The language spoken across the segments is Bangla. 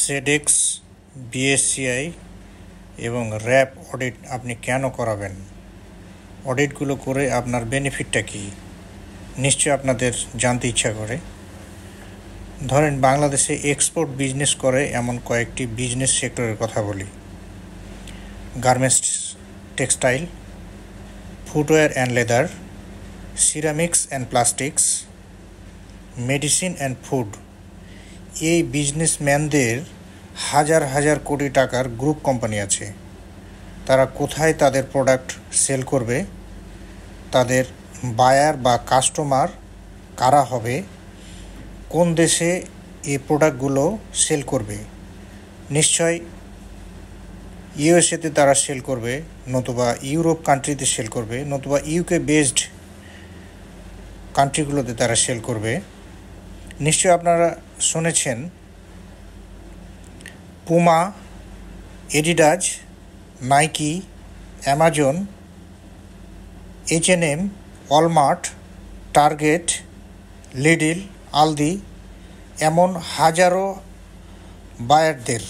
সেডেক্স, বিএসসিআই এবং র্যাপ অডিট আপনি কেন করাবেন? অডিটগুলো করে আপনার বেনিফিটটা কী? নিশ্চয় আপনাদের জানতে ইচ্ছা করে। ধরেন বাংলাদেশে এক্সপোর্ট বিজনেস করে এমন কয়েকটি বিজনেস সেক্টরের কথা বলি। Garments, textile, footwear and leather, ceramics and plastics, medicine and food. এই বিজনেসম্যানদের হাজার হাজার কোটি টাকার গ্রুপ কোম্পানি আছে। তারা কোথায় তাদের প্রোডাক্ট সেল করবে, তাদের বায়ার বা কাস্টমার কারা হবে, কোন দেশে এই প্রোডাক্টগুলো সেল করবে, নিশ্চয় ইউএসএতে তারা সেল করবে, নতুবা ইউরোপ কান্ট্রিতে সেল করবে, নতুবা ইউকে বেসড কান্ট্রিগুলোতে তারা সেল করবে। নিশ্চয় আপনারা শুনেছেন Puma, Adidas, Nike, Amazon, H&M, Walmart, target, little, Aldi এমন হাজারো বায়ারদের।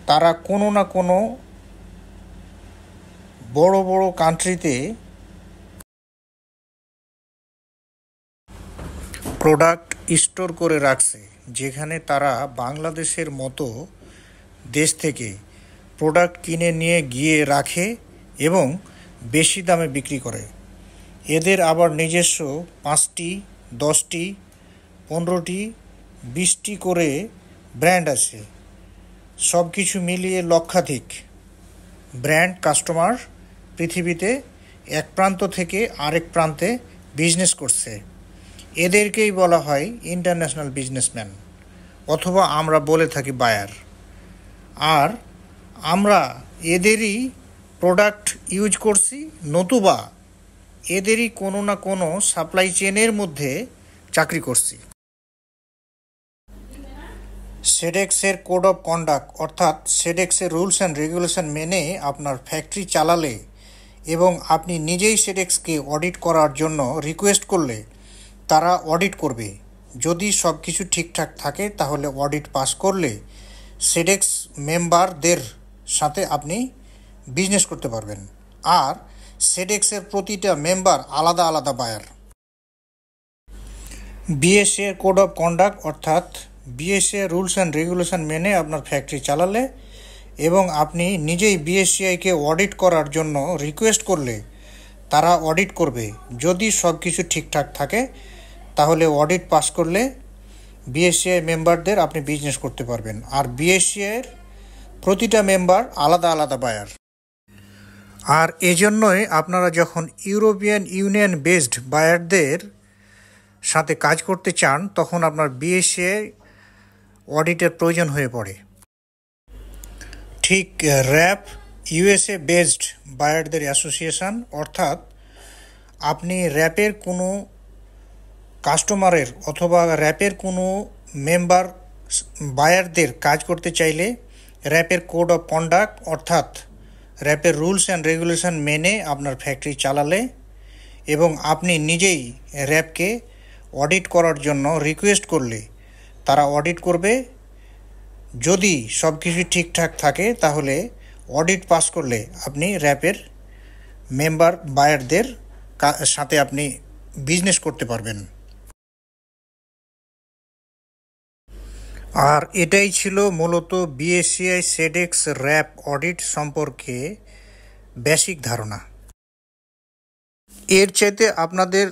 তারা কোনো না কোনো বড় বড় কান্ট্রিতে প্রোডাক্ট স্টোর করে রাখছে, যেখানে তারা বাংলাদেশের মতো দেশ থেকে প্রোডাক্ট কিনে নিয়ে গিয়ে রাখে এবং বেশি দামে বিক্রি করে। এদের আবার নিজস্ব 5টি, 10টি, 15টি, 20টি করে ব্র্যান্ড আছে। সব কিছু মিলিয়ে লক্ষাধিক ব্র্যান্ড কাস্টমার পৃথিবীতে এক প্রান্ত থেকে আরেক প্রান্তে বিজনেস করছে। এদেরকেই বলা হয় ইন্টারন্যাশনাল বিজনেসম্যান, অথবা আমরা বলে থাকি বায়ার। আর আমরা এদেরই প্রোডাক্ট ইউজ করছি, নতুবা এদেরই কোনো না কোনো সাপ্লাই চেনের মধ্যে চাকরি করছি। সেডেক্সের কোড অফ কন্ডাক্ট অর্থাৎ সেডেক্সের রুলস অ্যান্ড রেগুলেশন মেনে আপনার ফ্যাক্টরি চালালে এবং আপনি নিজেই সেডেক্সকে অডিট করার জন্য রিকোয়েস্ট করলে তারা অডিট করবে। যদি সব কিছু ঠিকঠাক থাকে তাহলে অডিট পাস করলে সেডেক্স মেম্বারদের সাথে আপনি বিজনেস করতে পারবেন। আর সেডেক্সের প্রতিটা মেম্বার আলাদা আলাদা buyer. BSA code of conduct অর্থাৎ বিএসএ রুলস অ্যান্ড রেগুলেশন মেনে আপনার ফ্যাক্টরি চালালে এবং আপনি নিজেই বিএসসিআইকে অডিট করার জন্য রিকোয়েস্ট করলে তারা অডিট করবে। যদি সব কিছু ঠিকঠাক থাকে তাহলে অডিট পাস করলে বিএসসিআই মেম্বারদের আপনি বিজনেস করতে পারবেন। আর বিএসসিআইয়ের প্রতিটা মেম্বার আলাদা আলাদা বায়ার। আর এজন্যই আপনারা যখন ইউরোপিয়ান ইউনিয়ন বেসড বায়ারদের সাথে কাজ করতে চান তখন আপনার বিএসসিআই অডিটের প্রয়োজন হয়ে পড়ে। ঠিক র্যাপ ইউএসএ বেসড বায়ারদের অ্যাসোসিয়েশন, অর্থাৎ আপনি র্যাপের কোনো কাস্টমারের অথবা র্যাপের কোনো মেম্বার বায়ারদের কাজ করতে চাইলে র্যাপের কোড অফ কন্ডাক্ট অর্থাৎ র্যাপের রুলস অ্যান্ড রেগুলেশন মেনে আপনার ফ্যাক্টরি চালালে এবং আপনি নিজেই র্যাপকে অডিট করার জন্য রিকোয়েস্ট করলে তারা অডিট করবে। যদি সব কিছু ঠিকঠাক থাকে তাহলে অডিট পাস করলে আপনি র্যাপের মেম্বার বায়ারদের সাথে আপনি বিজনেস করতে পারবেন। আর এটাই ছিল মূলত বিএসসিআই সেডেক্স র্যাপ অডিট সম্পর্কে বেসিক ধারণা। এর চাইতে আপনাদের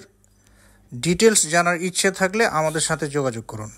ডিটেলস জানার ইচ্ছে থাকলে আমাদের সাথে যোগাযোগ করুন।